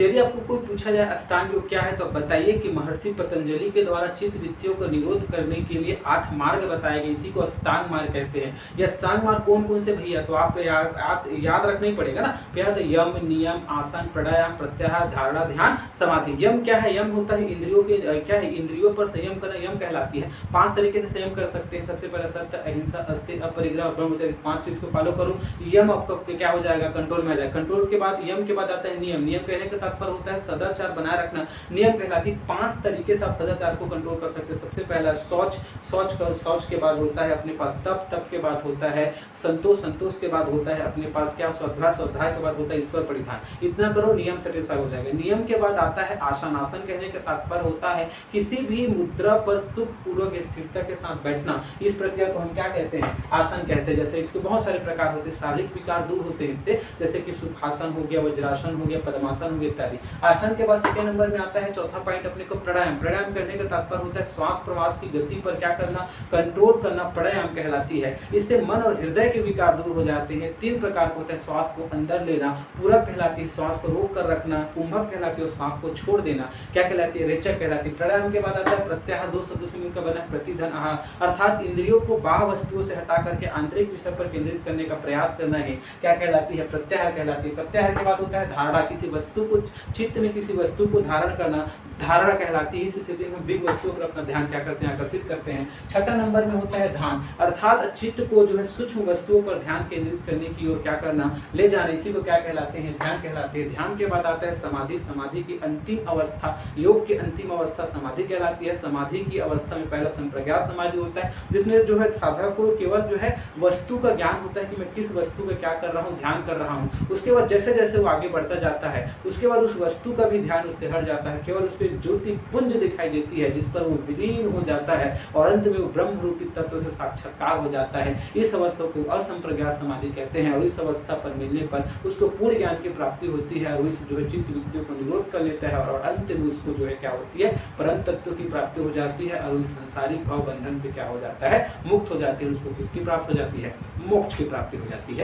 यदि आपको कोई पूछा जाए अष्टांग योग क्या है तो आप बताइए कि महर्षि पतंजलि के द्वारा चित्त वृत्तियों का निरोध करने के लिए 8 मार्ग बताए गए, इसी को अष्टांग मार्ग कहते हैं। ये अष्टांग मार्ग कौन कौन से भैया, तो आप याद रखना ही पड़ेगा ना। यह तो यम, नियम, आसन, प्राणायाम, प्रत्याहार, धारणा, ध्यान, समाधि। यम क्या है, यम होता है इंद्रियों के क्या है, इंद्रियों पर संयम करना यम कहलाती है। 5 तरीके से संयम कर सकते हैं। सबसे पहले सत्य, अहिंसा, अस्तेय, अपरिग्रह, ब्रह्मचर्य, 5 चीज को फॉलो करो, यम आपका क्या हो जाएगा, कंट्रोल में आ जाएगा। कंट्रोल के बाद यम के बाद आता है नियम। नियम कहने का तात्पर्य होता है सदाचार बनाए रखना। नियम कहलाती है 5 तरीके से आप सदाचार को कंट्रोल कर सकते हैं। सबसे पहला शौच के बाद होता है अपने पास तप के बाद होता है संतोष के बाद होता है अपने पास क्या, स्वाध्याय के बाद होता है ईश्वर परिधान। इतना करो, नियम सेटिस्फाई हो जाएगा। नियम के बाद आता है आसन। आसन कहने का तात्पर्य होता है किसी भी मुद्रा पर सुखपूर्वक स्थिरता के साथ बैठना। इस प्रक्रिया को हम क्या कहते हैं, आसन कहते हैं। जैसे इसके बहुत सारे प्रकार होते हैं, शारीरिक विकार दूर होते हैं इससे, जैसे कि सुखासन हो गया, वज्रासन हो गया, पद्मासन हो गया इत्यादि। आसन के बाद सेकंड नंबर में आता है चौथा पॉइंट अपने को प्राणायाम। प्राणायाम करने का तात्पर्य होता है श्वास प्रवास की गति पर क्या करना, कंट्रोल करना, प्राणायाम कहलाती है। इससे मन और हृदय के विकार दूर हो जाते हैं। 3 प्रकार के होते हैं, श्वास को अंदर लेना, पूरक कहलाती है, श्वास को रोक कर रखना, कुंभक कहलाती है और श्वास को छोड़ देना क्या कहलाती है, रेचक कहलाती है। प्राणायाम के बाद आता है प्रत्याहार। 2 शब्दों से मिलकर बना प्रतिधन आहार, अर्थात इंद्रियों को बाह्य वस्तुओं से हटा करके आंतरिक विषय पर केंद्रित करने का प्रयास करना है, क्या कहलाती है, प्रत्याहार कहलाती है। प्रत्याहार के बाद होता है धारणा। किसी वस्तु को, चित्त में किसी वस्तु को धारण करना, धारणा कहलाती है। इस स्थिति में बिग वस्तुओं पर अपना ध्यान क्या करते हैं, आकर्षित करते हैं। छठा नंबर में होता है ध्यान, अर्थात चित्त को जो है सूक्ष्म वस्तुओं पर ध्यान केंद्रित करने की ओर क्या करना, ले जाना, इसी को क्या कहलाते हैं, ध्यान कहलाते हैं। ध्यान के बाद आता है समाधि। समाधि की अंतिम अवस्था, योग की अंतिम अवस्था समाधि कहलाती है। समाधि की अवस्था में पहला संप्रज्ञात समाधि होता है, जिसमें जो है साधक को केवल जो है वस्तु का ज्ञान होता है कि मैं किस वस्तु का क्या कर रहा हूँ, ध्यान कर रहा हूँ। उसके बाद जैसे जैसे वो आगे बढ़ता जाता है, उसके बाद उस वस्तु का भी ध्यान उससे हट जाता है, केवल उसके ज्योति पुंज दिखाई देती है जिस पर वो विलीन हो जाता है और अंत में वो ब्रह्म रूपी तत्व से साक्षात्कार हो जाता है। इस अवस्था को असंप्रज्ञात समाधि कहते हैं और इस अवस्था पर मिलने पर उसको पूर्ण ज्ञान की प्राप्ति होती है और इस जो है चित्त वृत्तियों को निरोध कर लेता है और अंत में उसको जो है क्या होती है, परम तत्व की प्राप्ति हो जाती है और इस संसारिक भाव बंधन से क्या हो जाता है, मुक्त हो जाती है। उसको किसकी प्राप्त हो जाती है, मोक्ष की प्राप्ति हो जाती है।